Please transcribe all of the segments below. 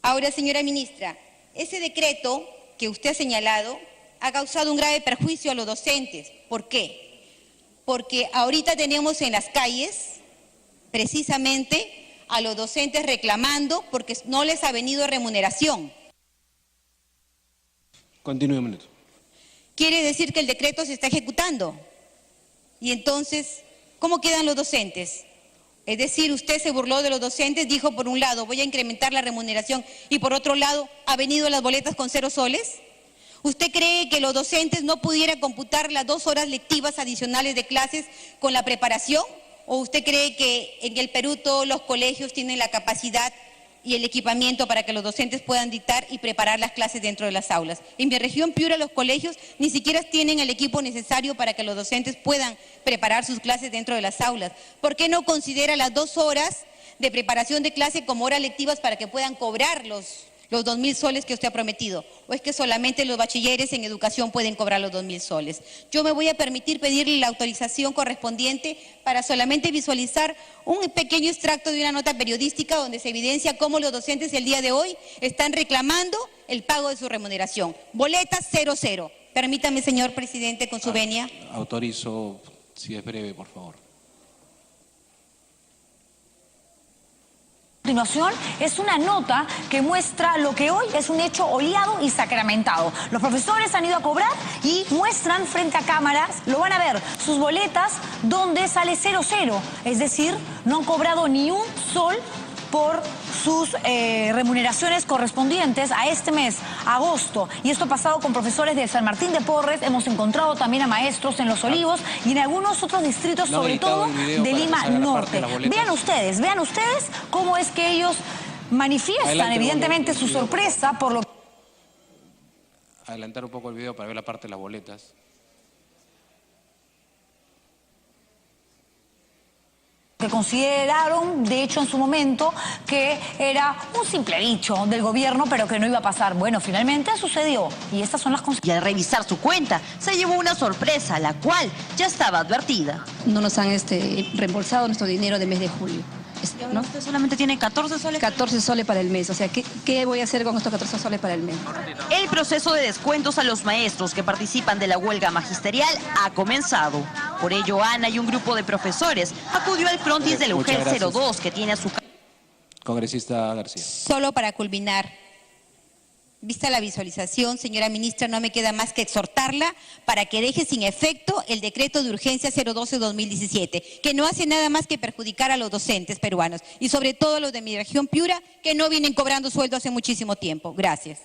Ahora, señora ministra, ese decreto que usted ha señalado ha causado un grave perjuicio a los docentes. ¿Por qué? Porque ahorita tenemos en las calles, precisamente, a los docentes reclamando porque no les ha venido remuneración. Continúe un minuto. Quiere decir que el decreto se está ejecutando. Y entonces, ¿cómo quedan los docentes? Es decir, usted se burló de los docentes, dijo por un lado voy a incrementar la remuneración y por otro lado ha venido las boletas con 0 soles. ¿Usted cree que los docentes no pudieran computar las 2 horas lectivas adicionales de clases con la preparación? ¿O usted cree que en el Perú todos los colegios tienen la capacidad y el equipamiento para que los docentes puedan dictar y preparar las clases dentro de las aulas? En mi región Piura los colegios ni siquiera tienen el equipo necesario para que los docentes puedan preparar sus clases dentro de las aulas. ¿Por qué no considera las 2 horas de preparación de clase como horas lectivas para que puedan cobrar los 2.000 soles que usted ha prometido? ¿O es que solamente los bachilleres en educación pueden cobrar los 2.000 soles? Yo me voy a permitir pedirle la autorización correspondiente para solamente visualizar un pequeño extracto de una nota periodística donde se evidencia cómo los docentes el día de hoy están reclamando el pago de su remuneración. Boletas 00. Permítame, señor presidente, con su venia. Autorizo, si es breve, por favor. A continuación es una nota que muestra lo que hoy es un hecho oleado y sacramentado. Los profesores han ido a cobrar y muestran frente a cámaras, lo van a ver, sus boletas donde sale 00. Es decir, no han cobrado ni un sol por sus remuneraciones correspondientes a este mes, agosto. Y esto ha pasado con profesores de San Martín de Porres, hemos encontrado también a maestros en Los Olivos y en algunos otros distritos, sobre todo de Lima Norte. Vean ustedes cómo es que ellos manifiestan evidentemente su sorpresa por lo que... Adelantar un poco el video para ver la parte de las boletas. Que consideraron, de hecho, en su momento, que era un simple dicho del gobierno, pero que no iba a pasar. Bueno, finalmente sucedió, y estas son las consecuencias. Y al revisar su cuenta, se llevó una sorpresa, la cual ya estaba advertida. No nos han reembolsado nuestro dinero de mes de julio. ¿No? Usted solamente tiene 14 soles. 14 soles para el mes, o sea, ¿qué voy a hacer con estos 14 soles para el mes? El proceso de descuentos a los maestros que participan de la huelga magisterial ha comenzado. Por ello, Ana y un grupo de profesores acudió al frontis del UGEL 02 que tiene a su... Congresista García. Solo para culminar, vista la visualización, señora ministra, no me queda más que exhortarla para que deje sin efecto el decreto de urgencia 012-2017, que no hace nada más que perjudicar a los docentes peruanos y sobre todo a los de mi región Piura, que no vienen cobrando sueldo hace muchísimo tiempo. Gracias.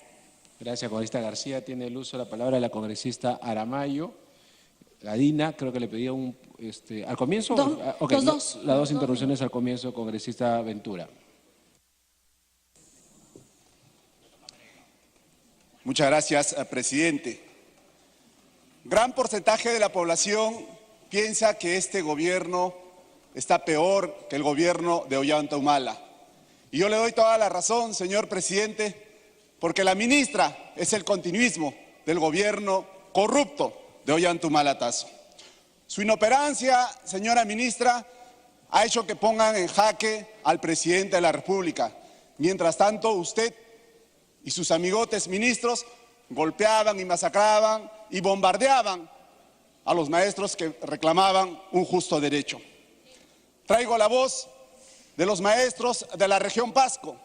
Gracias, congresista García. Tiene el uso de la palabra la congresista Aramayo. Gadina, creo que le pedía un... ¿Al comienzo? Los dos. Las 2 interrupciones al comienzo, congresista Ventura. Muchas gracias, presidente. Gran porcentaje de la población piensa que este gobierno está peor que el gobierno de Ollanta Humala. Y yo le doy toda la razón, señor presidente, porque la ministra es el continuismo del gobierno corrupto de Ollanta Humala Tazo. Su inoperancia, señora ministra, ha hecho que pongan en jaque al presidente de la República. Mientras tanto, usted y sus amigotes ministros golpeaban y masacraban y bombardeaban a los maestros que reclamaban un justo derecho. Traigo la voz de los maestros de la región Pasco,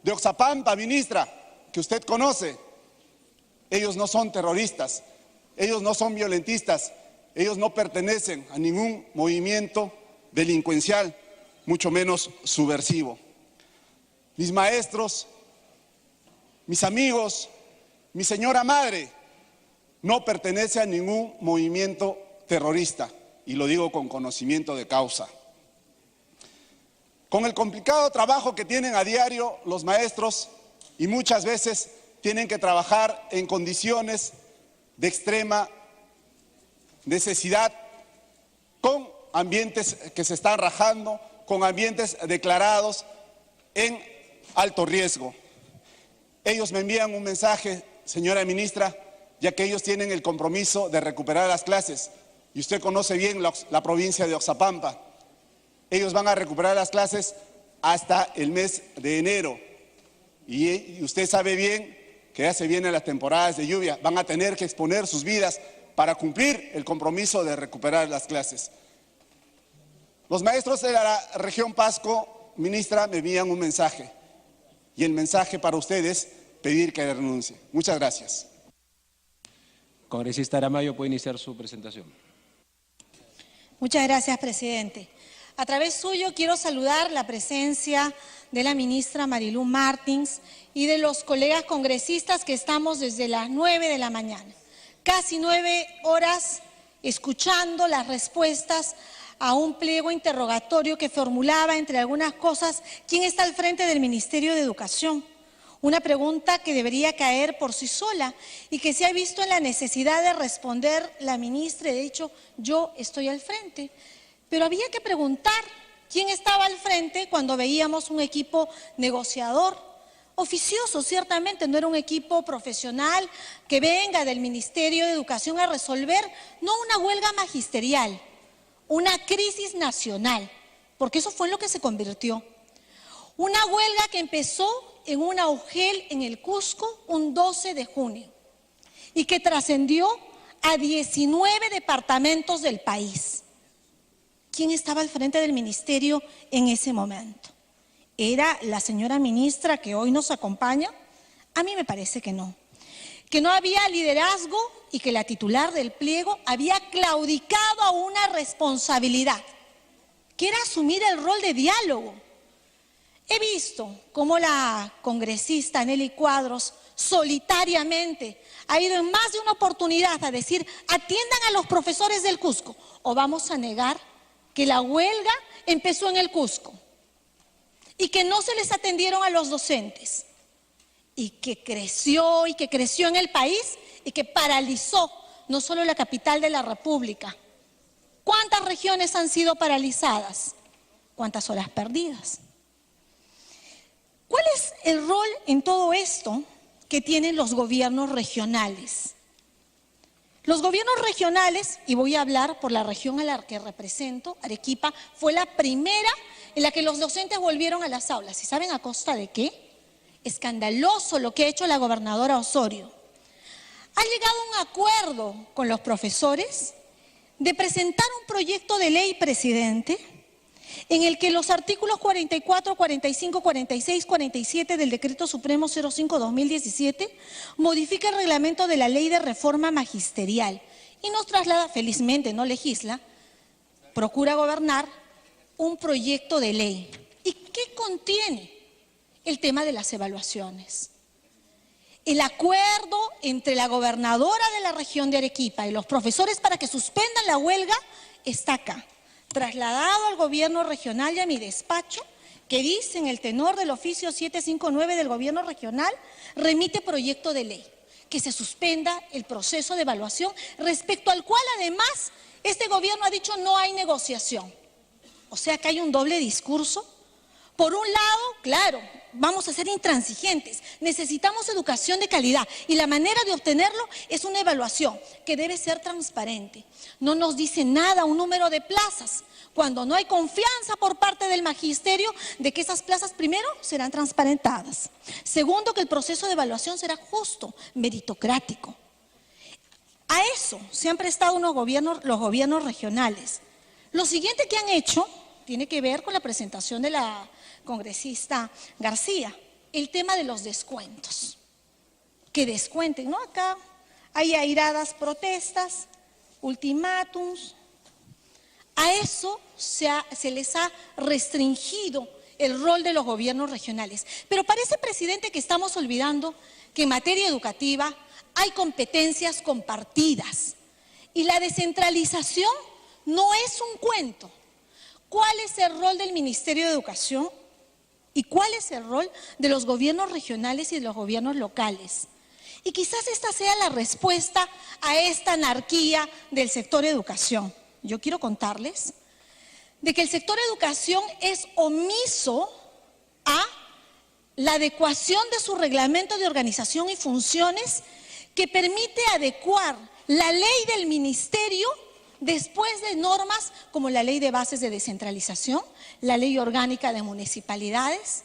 de Oxapampa, ministra, que usted conoce. Ellos no son terroristas, ellos no son violentistas, ellos no pertenecen a ningún movimiento delincuencial, mucho menos subversivo. Mis maestros, mis amigos, mi señora madre, no pertenece a ningún movimiento terrorista, y lo digo con conocimiento de causa. Con el complicado trabajo que tienen a diario los maestros, y muchas veces tienen que trabajar en condiciones de extrema necesidad, con ambientes que se están rajando, con ambientes declarados en alto riesgo. Ellos me envían un mensaje, señora ministra, ya que ellos tienen el compromiso de recuperar las clases. Y usted conoce bien la provincia de Oxapampa. Ellos van a recuperar las clases hasta el mes de enero. Y usted sabe bien que ya se vienen las temporadas de lluvia, van a tener que exponer sus vidas para cumplir el compromiso de recuperar las clases. Los maestros de la región Pasco, ministra, me envían un mensaje. Y el mensaje para ustedes, pedir que renuncie. Muchas gracias. Congresista Aramayo puede iniciar su presentación. Muchas gracias, presidente. A través suyo quiero saludar la presencia de la ministra Marilú Martins y de los colegas congresistas que estamos desde las 9 de la mañana. Casi 9 horas escuchando las respuestas a un pliego interrogatorio que formulaba, entre algunas cosas, ¿quién está al frente del Ministerio de Educación? Una pregunta que debería caer por sí sola y que se ha visto en la necesidad de responder la ministra y de hecho, yo estoy al frente. Pero había que preguntar quién estaba al frente cuando veíamos un equipo negociador, oficioso, ciertamente, no era un equipo profesional que venga del Ministerio de Educación a resolver, no una huelga magisterial, una crisis nacional, porque eso fue en lo que se convirtió. Una huelga que empezó en un augel en el Cusco un 12 de junio y que trascendió a 19 departamentos del país. ¿Quién estaba al frente del ministerio en ese momento? ¿Era la señora ministra que hoy nos acompaña? A mí me parece que no. Que no había liderazgo y que la titular del pliego había claudicado a una responsabilidad, que era asumir el rol de diálogo. He visto cómo la congresista Nelly Cuadros solitariamente ha ido en más de una oportunidad a decir, atiendan a los profesores del Cusco, o vamos a negar que la huelga empezó en el Cusco y que no se les atendieron a los docentes y que creció en el país y que paralizó no solo la capital de la República. ¿Cuántas regiones han sido paralizadas? ¿Cuántas horas perdidas? ¿Cuál es el rol en todo esto que tienen los gobiernos regionales? Los gobiernos regionales, y voy a hablar por la región a la que represento, Arequipa, fue la primera en la que los docentes volvieron a las aulas. ¿Y saben a costa de qué? Escandaloso lo que ha hecho la gobernadora Osorio. Ha llegado a un acuerdo con los profesores de presentar un proyecto de ley, presidente, en el que los artículos 44, 45, 46, 47 del Decreto Supremo 05-2017 modifica el reglamento de la Ley de Reforma Magisterial y nos traslada, felizmente no legisla, procura gobernar un proyecto de ley. ¿Y qué contiene? El tema de las evaluaciones. El acuerdo entre la gobernadora de la región de Arequipa y los profesores para que suspendan la huelga está acá, trasladado al gobierno regional y a mi despacho, que dice en el tenor del oficio 759 del gobierno regional, remite proyecto de ley, que se suspenda el proceso de evaluación, respecto al cual además este gobierno ha dicho no hay negociación. O sea que hay un doble discurso. Por un lado, claro, vamos a ser intransigentes, necesitamos educación de calidad y la manera de obtenerlo es una evaluación que debe ser transparente. No nos dice nada un número de plazas cuando no hay confianza por parte del magisterio de que esas plazas primero serán transparentadas. Segundo, que el proceso de evaluación será justo, meritocrático. A eso se han prestado los gobiernos regionales. Lo siguiente que han hecho tiene que ver con la presentación de la congresista García, el tema de los descuentos. Que descuenten, ¿no? Acá hay airadas protestas, ultimátums. A eso se les ha restringido el rol de los gobiernos regionales. Pero parece, presidente, que estamos olvidando que en materia educativa hay competencias compartidas y la descentralización no es un cuento. ¿Cuál es el rol del Ministerio de Educación? ¿Y cuál es el rol de los gobiernos regionales y de los gobiernos locales? Y quizás esta sea la respuesta a esta anarquía del sector educación. Yo quiero contarles de que el sector educación es omiso a la adecuación de su reglamento de organización y funciones que permite adecuar la ley del ministerio después de normas como la Ley de Bases de Descentralización, la Ley Orgánica de Municipalidades,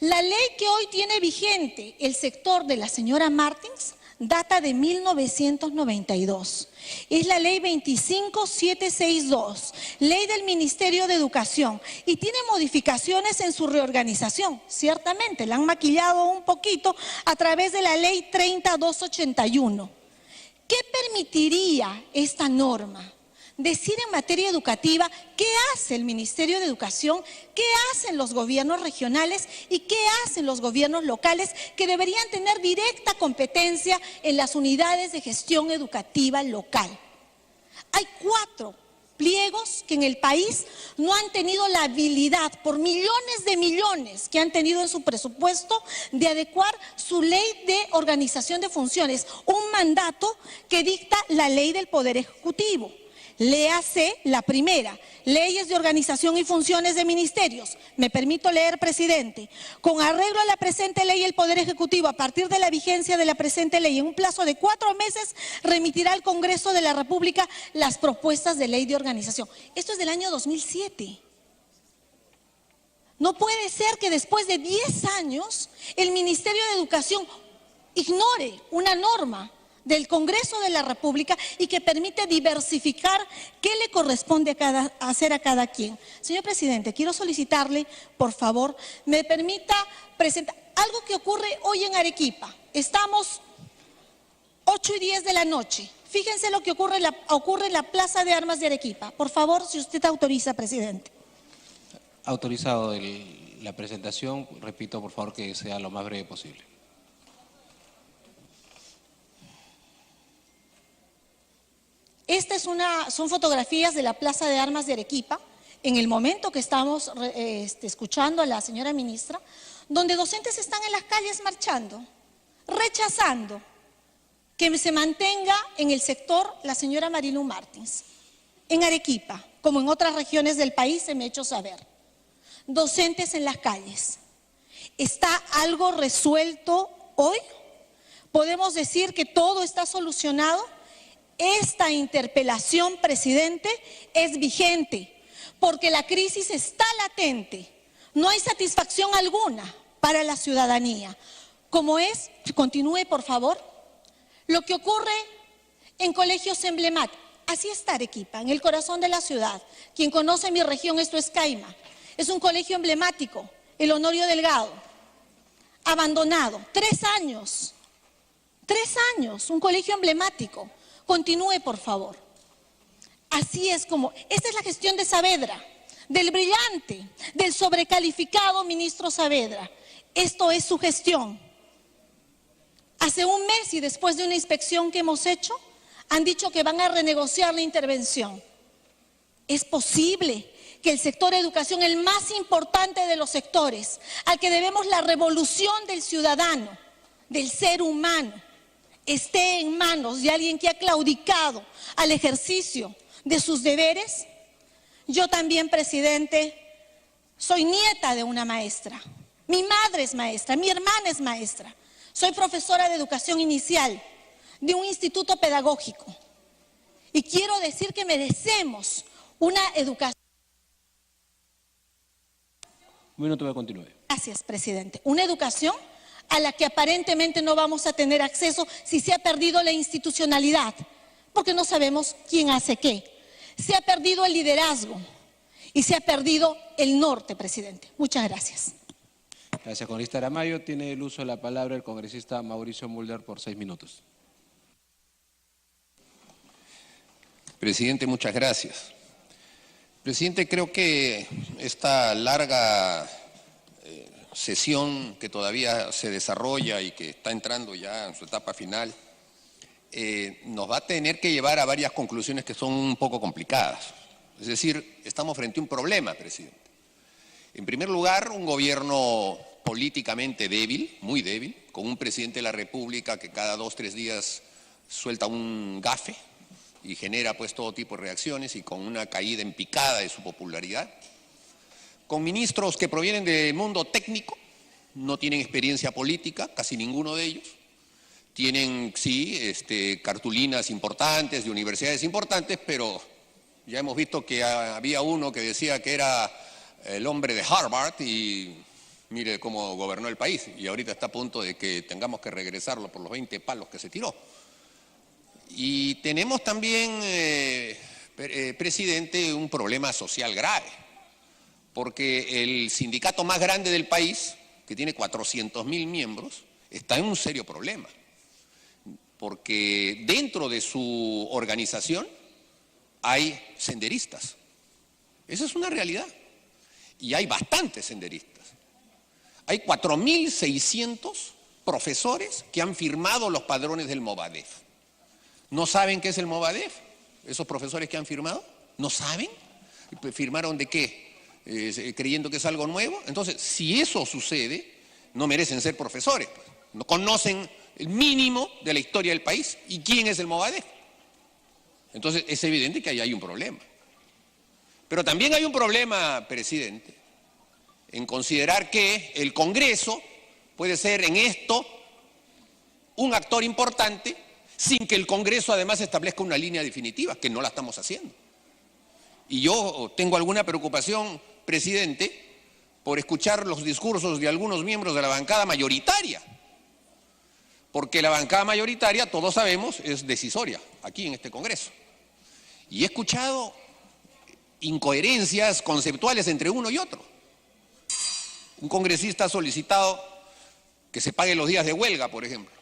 La ley que hoy tiene vigente el sector de la señora Martins data de 1992. Es la ley 25762, ley del Ministerio de Educación, y tiene modificaciones en su reorganización. Ciertamente, la han maquillado un poquito a través de la ley 30281. ¿Qué permitiría esta norma? Decir en materia educativa qué hace el Ministerio de Educación, qué hacen los gobiernos regionales y qué hacen los gobiernos locales, que deberían tener directa competencia en las unidades de gestión educativa local. Hay 4 pliegos que en el país no han tenido la habilidad, por millones de millones que han tenido en su presupuesto, de adecuar su ley de organización de funciones, un mandato que dicta la ley del Poder Ejecutivo. Léase la primera, leyes de organización y funciones de ministerios. Me permito leer, presidente. Con arreglo a la presente ley, el Poder Ejecutivo, a partir de la vigencia de la presente ley, en un plazo de 4 meses, remitirá al Congreso de la República las propuestas de ley de organización. Esto es del año 2007. No puede ser que después de 10 años el Ministerio de Educación ignore una norma del Congreso de la República y que permite diversificar qué le corresponde hacer a cada quien. Señor presidente, quiero solicitarle, por favor, me permita presentar algo que ocurre hoy en Arequipa. Estamos 8:10 de la noche. Fíjense lo que ocurre en la Plaza de Armas de Arequipa. Por favor, si usted autoriza, presidente. Autorizado la presentación. Repito, por favor, que sea lo más breve posible. Son fotografías de la Plaza de Armas de Arequipa, en el momento que estamos escuchando a la señora ministra, donde docentes están en las calles marchando, rechazando que se mantenga en el sector la señora Marilú Martins. En Arequipa, como en otras regiones del país, se me ha hecho saber. Docentes en las calles. ¿Está algo resuelto hoy? ¿Podemos decir que todo está solucionado? Esta interpelación, presidente, es vigente porque la crisis está latente. No hay satisfacción alguna para la ciudadanía. Como es, continúe por favor, lo que ocurre en colegios emblemáticos. Así está Arequipa, en el corazón de la ciudad. Quien conoce mi región, esto es Caima. Es un colegio emblemático, el Honorio Delgado, abandonado. 3 años, 3 años, un colegio emblemático. Continúe, por favor. Así es como, esta es la gestión de Saavedra, del brillante, del sobrecalificado ministro Saavedra. Esto es su gestión. Hace un mes y después de una inspección que hemos hecho, han dicho que van a renegociar la intervención. Es posible que el sector educación, el más importante de los sectores, al que debemos la revolución del ciudadano, del ser humano, esté en manos de alguien que ha claudicado al ejercicio de sus deberes. Yo también, presidente, soy nieta de una maestra. Mi madre es maestra, mi hermana es maestra. Soy profesora de educación inicial de un instituto pedagógico. Y quiero decir que merecemos una educación. Un minuto de continúe. Gracias, presidente. Una educación a la que aparentemente no vamos a tener acceso si se ha perdido la institucionalidad, porque no sabemos quién hace qué. Se ha perdido el liderazgo y se ha perdido el norte, presidente. Muchas gracias. Gracias, congresista Aramayo. Tiene el uso de la palabra el congresista Mauricio Mulder por 6 minutos. Presidente, muchas gracias. Presidente, creo que esta larga sesión que todavía se desarrolla y que está entrando ya en su etapa final, nos va a tener que llevar a varias conclusiones que son un poco complicadas. Es decir, estamos frente a un problema, presidente. En primer lugar, un gobierno políticamente débil, muy débil, con un presidente de la República que cada 2 o 3 días suelta un gafe y genera pues todo tipo de reacciones, y con una caída en picada de su popularidad. Con ministros que provienen del mundo técnico, no tienen experiencia política, casi ninguno de ellos. Tienen, sí, cartulinas importantes de universidades importantes, pero ya hemos visto que había uno que decía que era el hombre de Harvard y Mire cómo gobernó el país y ahorita está a punto de que tengamos que regresarlo por los 20 palos que se tiró. Y tenemos también, presidente, un problema social grave, porque el sindicato más grande del país, que tiene 400.000 miembros, está en un serio problema, porque dentro de su organización hay senderistas. Esa es una realidad. Y hay bastantes senderistas. Hay 4.600 profesores que han firmado los padrones del Movadef. ¿No saben qué es el Movadef? ¿Esos profesores que han firmado? ¿No saben? ¿Firmaron de qué? Creyendo que es algo nuevo. Entonces, si eso sucede, no merecen ser profesores. Pues. No conocen el mínimo de la historia del país. ¿Y quién es el Movadef? Entonces, es evidente que ahí hay un problema. Pero también hay un problema, presidente, en considerar que el Congreso puede ser en esto un actor importante sin que el Congreso además establezca una línea definitiva, que no la estamos haciendo. Y yo tengo alguna preocupación, presidente, por escuchar los discursos de algunos miembros de la bancada mayoritaria, porque la bancada mayoritaria, todos sabemos, es decisoria aquí en este Congreso. Y he escuchado incoherencias conceptuales entre uno y otro. Un congresista ha solicitado que se paguen los días de huelga, por ejemplo.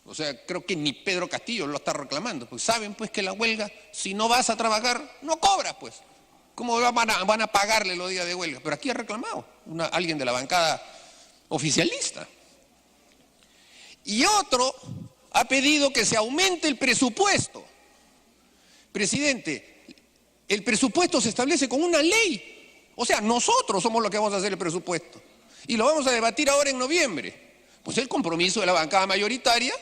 O sea, creo que ni Pedro Castillo lo está reclamando. Pues saben pues que la huelga, si no vas a trabajar, no cobras pues. ¿Cómo van a pagarle los días de huelga? Pero aquí ha reclamado alguien de la bancada oficialista. Y otro ha pedido que se aumente el presupuesto. Presidente, el presupuesto se establece con una ley. O sea, nosotros somos los que vamos a hacer el presupuesto. Y lo vamos a debatir ahora en noviembre. Pues el compromiso de la bancada mayoritaria,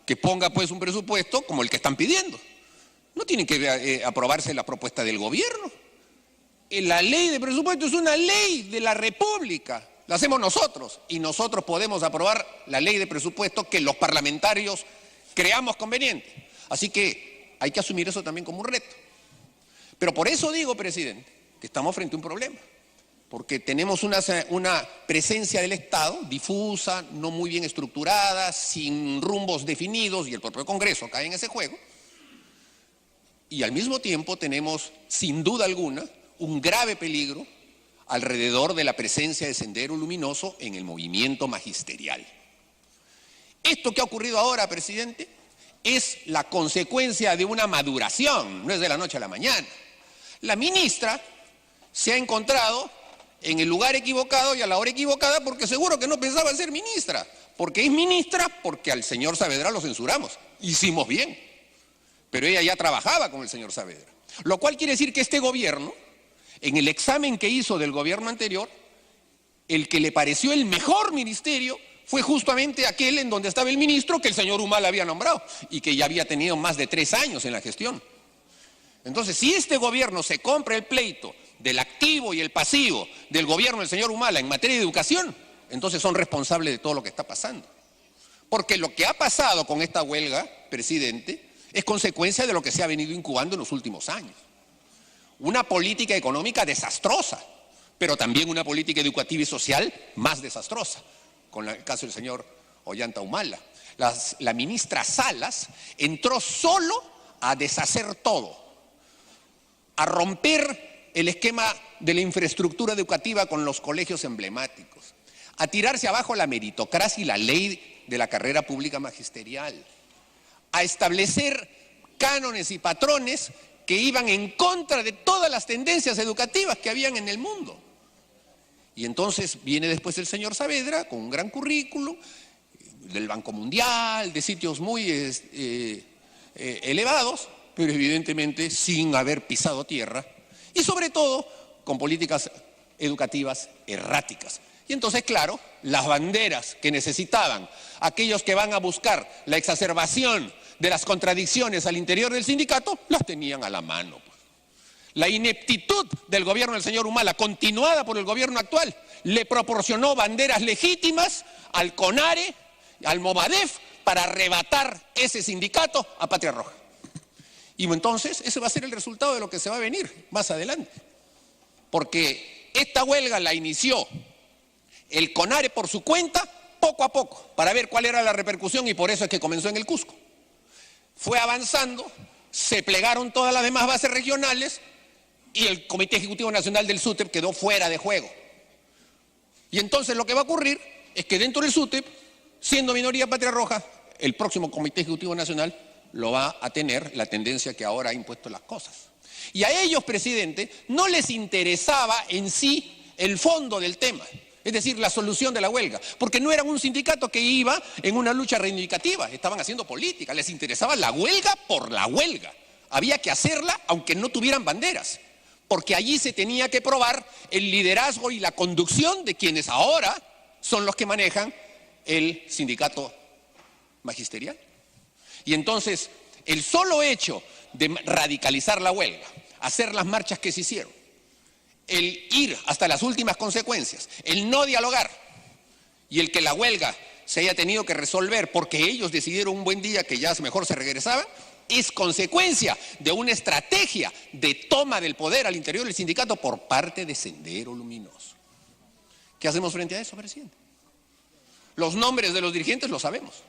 que ponga pues un presupuesto como el que están pidiendo. No tienen que aprobarse la propuesta del gobierno. La ley de presupuesto es una ley de la República. La hacemos nosotros. Y nosotros podemos aprobar la ley de presupuesto que los parlamentarios creamos conveniente. Así que hay que asumir eso también como un reto. Pero por eso digo, presidente, que estamos frente a un problema, porque tenemos una presencia del Estado difusa, no muy bien estructurada, sin rumbos definidos, y el propio Congreso cae en ese juego, y al mismo tiempo tenemos, sin duda alguna, un grave peligro alrededor de la presencia de Sendero Luminoso en el movimiento magisterial. Esto que ha ocurrido ahora, presidente, es la consecuencia de una maduración, no es de la noche a la mañana. La ministra se ha encontrado en el lugar equivocado y a la hora equivocada porque seguro que no pensaba ser ministra. Porque es ministra porque al señor Saavedra lo censuramos. Hicimos bien. Pero ella ya trabajaba con el señor Saavedra. Lo cual quiere decir que este gobierno, en el examen que hizo del gobierno anterior, el que le pareció el mejor ministerio fue justamente aquel en donde estaba el ministro que el señor Humala había nombrado y que ya había tenido más de 3 años en la gestión. Entonces, si este gobierno se compra el pleito del activo y el pasivo del gobierno del señor Humala en materia de educación, entonces son responsables de todo lo que está pasando. Porque lo que ha pasado con esta huelga, presidente, es consecuencia de lo que se ha venido incubando en los últimos años. Una política económica desastrosa, pero también una política educativa y social más desastrosa, con el caso del señor Ollanta Humala. La ministra Salas entró solo a deshacer todo, a romper el esquema de la infraestructura educativa con los colegios emblemáticos, a tirarse abajo la meritocracia y la ley de la carrera pública magisterial, a establecer cánones y patrones que iban en contra de todas las tendencias educativas que habían en el mundo. Y entonces viene después el señor Saavedra con un gran currículum del Banco Mundial, de sitios muy elevados, pero evidentemente sin haber pisado tierra y sobre todo con políticas educativas erráticas. Y entonces, claro, las banderas que necesitaban aquellos que van a buscar la exacerbación de las contradicciones al interior del sindicato, las tenían a la mano. La ineptitud del gobierno del señor Humala, continuada por el gobierno actual, le proporcionó banderas legítimas al CONARE, al Movadef, para arrebatar ese sindicato a Patria Roja. Y entonces ese va a ser el resultado de lo que se va a venir más adelante. Porque esta huelga la inició el CONARE por su cuenta, poco a poco, para ver cuál era la repercusión, y por eso es que comenzó en el Cusco. Fue avanzando, se plegaron todas las demás bases regionales y el Comité Ejecutivo Nacional del SUTEP quedó fuera de juego. Y entonces lo que va a ocurrir es que dentro del SUTEP, siendo minoría Patria Roja, el próximo Comité Ejecutivo Nacional lo va a tener la tendencia que ahora ha impuesto las cosas. Y a ellos, presidente, no les interesaba en sí el fondo del tema, es decir, la solución de la huelga, porque no eran un sindicato que iba en una lucha reivindicativa, estaban haciendo política, les interesaba la huelga por la huelga. Había que hacerla aunque no tuvieran banderas, porque allí se tenía que probar el liderazgo y la conducción de quienes ahora son los que manejan el sindicato magisterial. Y entonces, el solo hecho de radicalizar la huelga, hacer las marchas que se hicieron, el ir hasta las últimas consecuencias, el no dialogar y el que la huelga se haya tenido que resolver porque ellos decidieron un buen día que ya mejor se regresaban, es consecuencia de una estrategia de toma del poder al interior del sindicato por parte de Sendero Luminoso. ¿Qué hacemos frente a eso, presidente? Los nombres de los dirigentes los sabemos,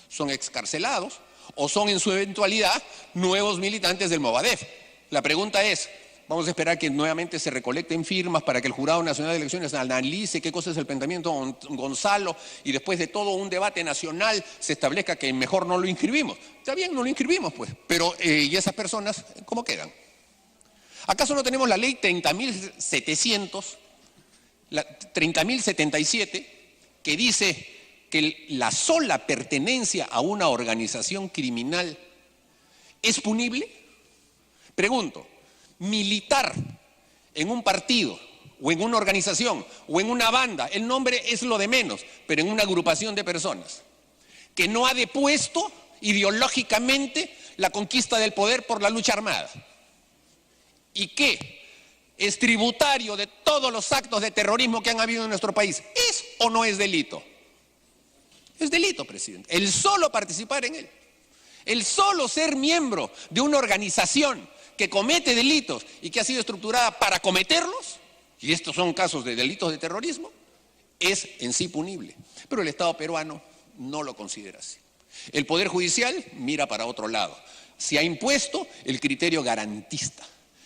son excarcelados o son en su eventualidad nuevos militantes del Movadef. La pregunta es, vamos a esperar que nuevamente se recolecten firmas para que el Jurado Nacional de Elecciones analice qué cosa es el pensamiento Gonzalo y después de todo un debate nacional se establezca que mejor no lo inscribimos. Está bien, no lo inscribimos pues, pero ¿y esas personas cómo quedan? ¿Acaso no tenemos la ley 30.077 que dice que la sola pertenencia a una organización criminal es punible? Pregunto, militar en un partido o en una organización o en una banda, el nombre es lo de menos, pero en una agrupación de personas que no ha depuesto ideológicamente la conquista del poder por la lucha armada y que es tributario de todos los actos de terrorismo que han habido en nuestro país, ¿es o no es delito? Es delito, presidente. El solo participar en él, el solo ser miembro de una organización que comete delitos y que ha sido estructurada para cometerlos, y estos son casos de delitos de terrorismo, es en sí punible. Pero el Estado peruano no lo considera así. El Poder Judicial mira para otro lado. Se ha impuesto el criterio garantista,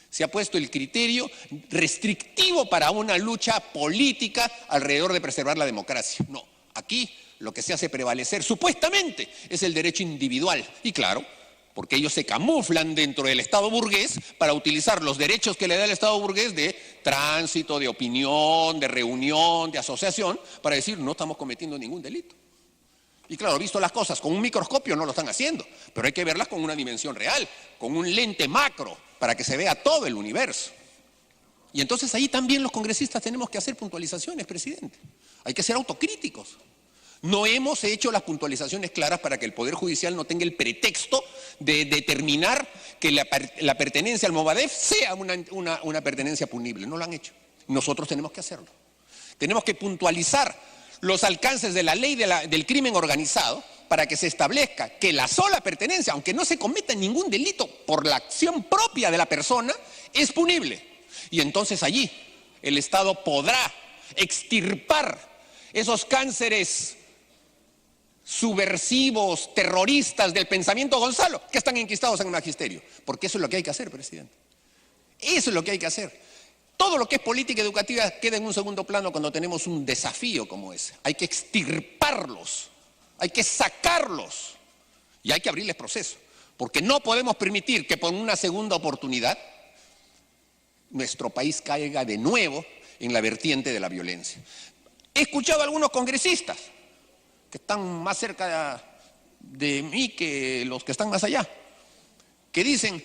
se ha puesto el criterio restrictivo para una lucha política alrededor de preservar la democracia. No, aquí lo que se hace prevalecer supuestamente es el derecho individual. Y claro, porque ellos se camuflan dentro del Estado burgués para utilizar los derechos que le da el Estado burgués de tránsito, de opinión, de reunión, de asociación, para decir no estamos cometiendo ningún delito. Y claro, visto las cosas con un microscopio no lo están haciendo, pero hay que verlas con una dimensión real, con un lente macro, para que se vea todo el universo. Y entonces ahí también los congresistas tenemos que hacer puntualizaciones, presidente. Hay que ser autocríticos. No hemos hecho las puntualizaciones claras para que el Poder Judicial no tenga el pretexto de determinar que la pertenencia al Movadef sea una pertenencia punible. No lo han hecho. Nosotros tenemos que hacerlo. Tenemos que puntualizar los alcances de la ley del crimen organizado para que se establezca que la sola pertenencia, aunque no se cometa ningún delito por la acción propia de la persona, es punible. Y entonces allí el Estado podrá extirpar esos cánceres subversivos, terroristas del pensamiento Gonzalo, que están enquistados en el magisterio. Porque eso es lo que hay que hacer, presidente. Eso es lo que hay que hacer. Todo lo que es política educativa queda en un segundo plano cuando tenemos un desafío como ese. Hay que extirparlos, hay que sacarlos y hay que abrirles proceso. Porque no podemos permitir que por una segunda oportunidad nuestro país caiga de nuevo en la vertiente de la violencia. He escuchado a algunos congresistas que están más cerca de mí que los que están más allá, que dicen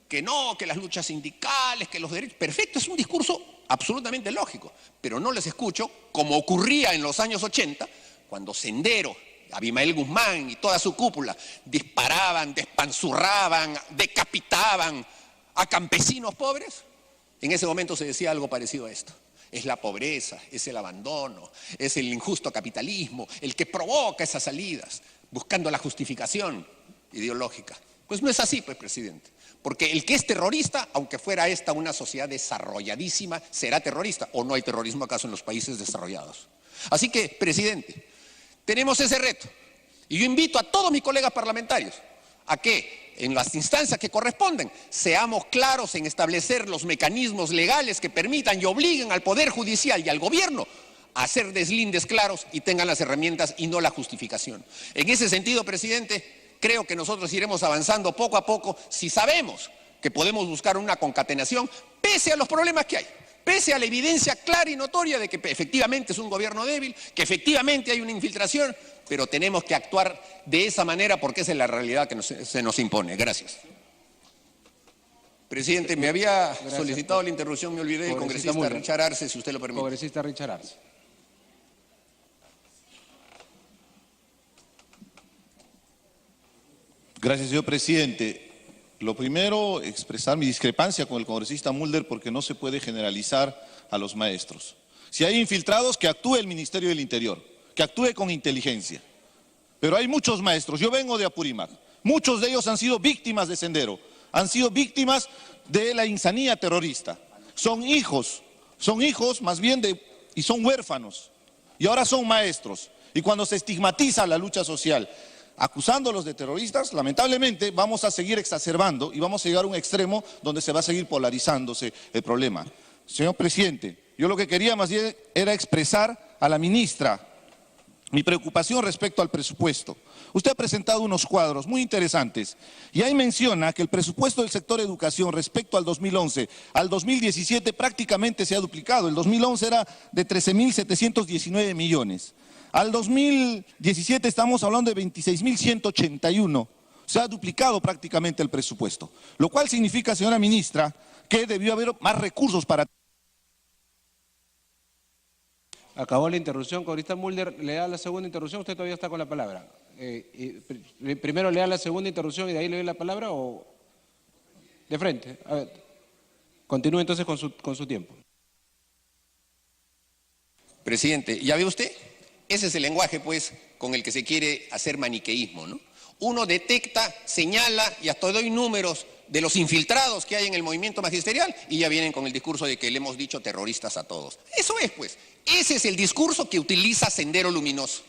que no, que las luchas sindicales, que los derechos... Perfecto, es un discurso absolutamente lógico, pero no les escucho, como ocurría en los años 80, cuando Sendero, Abimael Guzmán y toda su cúpula disparaban, despanzurraban, decapitaban a campesinos pobres. En ese momento se decía algo parecido a esto. Es la pobreza, es el abandono, es el injusto capitalismo, el que provoca esas salidas, buscando la justificación ideológica. Pues no es así, pues, presidente. Porque el que es terrorista, aunque fuera esta una sociedad desarrolladísima, será terrorista. ¿O no hay terrorismo acaso en los países desarrollados? Así que, presidente, tenemos ese reto. Y yo invito a todos mis colegas parlamentarios a que, en las instancias que corresponden, seamos claros en establecer los mecanismos legales que permitan y obliguen al Poder Judicial y al Gobierno a hacer deslindes claros y tengan las herramientas y no la justificación. En ese sentido, presidente, creo que nosotros iremos avanzando poco a poco si sabemos que podemos buscar una concatenación pese a los problemas que hay, pese a la evidencia clara y notoria de que efectivamente es un gobierno débil, que efectivamente hay una infiltración, pero tenemos que actuar de esa manera porque esa es la realidad que se nos impone. Gracias. Presidente, me había solicitado la interrupción, me olvidé del congresista Richard Arce, si usted lo permite. Congresista Richard Arce. Gracias, señor presidente. Lo primero, expresar mi discrepancia con el congresista Mulder porque no se puede generalizar a los maestros. Si hay infiltrados, que actúe el Ministerio del Interior, que actúe con inteligencia. Pero hay muchos maestros, yo vengo de Apurímac, muchos de ellos han sido víctimas de Sendero, han sido víctimas de la insanía terrorista. Son hijos más bien y son huérfanos, y ahora son maestros. Y cuando se estigmatiza la lucha social, acusándolos de terroristas, lamentablemente vamos a seguir exacerbando y vamos a llegar a un extremo donde se va a seguir polarizándose el problema. Señor presidente, yo lo que quería más bien era expresar a la ministra mi preocupación respecto al presupuesto. Usted ha presentado unos cuadros muy interesantes y ahí menciona que el presupuesto del sector educación respecto al 2011 al 2017 prácticamente se ha duplicado. El 2011 era de 13.719 millones. Al 2017 estamos hablando de 26.181. Se ha duplicado prácticamente el presupuesto. Lo cual significa, señora ministra, que debió haber más recursos para... Acabó la interrupción. Congresista Mulder, le da la segunda interrupción. Usted todavía está con la palabra. Primero le da la segunda interrupción y de ahí le doy la palabra o... De frente. A ver. Continúe entonces con su tiempo. Presidente, ¿ya ve usted? Ese es el lenguaje, pues, con el que se quiere hacer maniqueísmo, ¿no? Uno detecta, señala y hasta doy números de los infiltrados que hay en el movimiento magisterial y ya vienen con el discurso de que le hemos dicho terroristas a todos. Eso es, pues, ese es el discurso que utiliza Sendero Luminoso.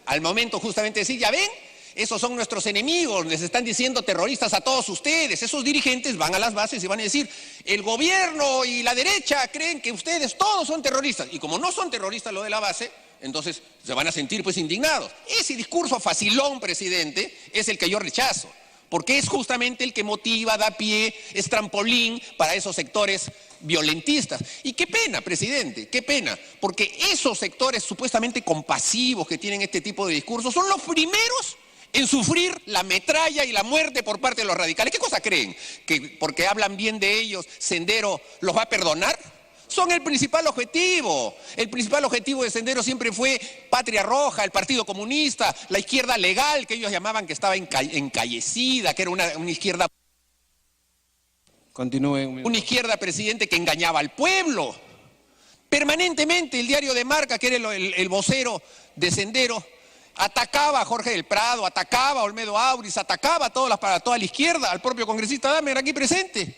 Al momento justamente de decir, ya ven, esos son nuestros enemigos, les están diciendo terroristas a todos ustedes. Esos dirigentes van a las bases y van a decir, el gobierno y la derecha creen que ustedes todos son terroristas. Y como no son terroristas lo de la base, entonces se van a sentir pues indignados. Ese discurso facilón, presidente, es el que yo rechazo, porque es justamente el que motiva, da pie, es trampolín para esos sectores violentistas. Y qué pena, presidente, qué pena, porque esos sectores supuestamente compasivos que tienen este tipo de discursos son los primeros en sufrir la metralla y la muerte por parte de los radicales. ¿Qué cosa creen? ¿Que porque hablan bien de ellos, Sendero los va a perdonar? Son el principal objetivo. El principal objetivo de Sendero siempre fue Patria Roja, el Partido Comunista, la izquierda legal, que ellos llamaban que estaba encallecida, que era una izquierda... Continúe. Una izquierda, presidente, que engañaba al pueblo. Permanentemente el diario de Marca, que era el vocero de Sendero, atacaba a Jorge del Prado, atacaba a Olmedo Auris, atacaba a toda la izquierda, al propio congresista Damer aquí presente.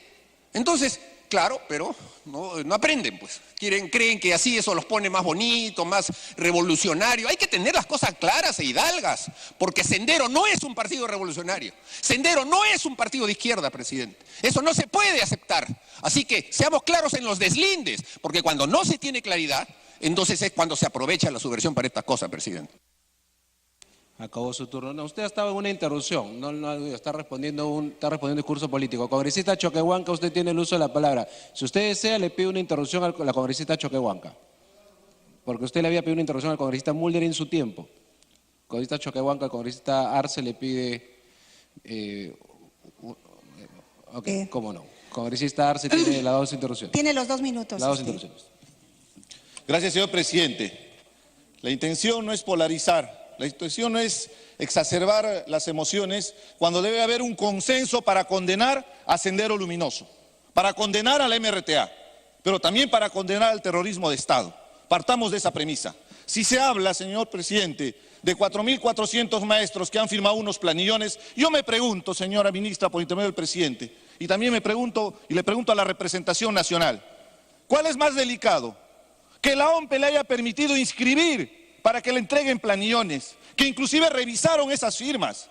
Entonces, claro, pero no aprenden, pues. Creen que así eso los pone más bonitos, más revolucionarios. Hay que tener las cosas claras e hidalgas, porque Sendero no es un partido revolucionario. Sendero no es un partido de izquierda, presidente. Eso no se puede aceptar. Así que seamos claros en los deslindes, porque cuando no se tiene claridad, entonces es cuando se aprovecha la subversión para estas cosas, presidente. Acabó su turno. No, usted ha estado en una interrupción, no está respondiendo un discurso político. Congresista Choquehuanca, usted tiene el uso de la palabra. Si usted desea, le pido una interrupción a la congresista Choquehuanca, porque usted le había pedido una interrupción al congresista Mulder en su tiempo. Congresista Choquehuanca, el congresista Arce le pide... ¿Cómo no? Congresista Arce tiene las dos interrupciones. Tiene los 2 minutos. Las dos interrupciones. Gracias, señor presidente. La intención no es polarizar. La intención no es exacerbar las emociones cuando debe haber un consenso para condenar a Sendero Luminoso, para condenar a la MRTA, pero también para condenar al terrorismo de Estado. Partamos de esa premisa. Si se habla, señor presidente, de 4.400 maestros que han firmado unos planillones, yo me pregunto, señora ministra, por intermedio del presidente, y también me pregunto, y le pregunto a la representación nacional, ¿cuál es más delicado? Que la OMPE le haya permitido inscribir para que le entreguen planillones, que inclusive revisaron esas firmas,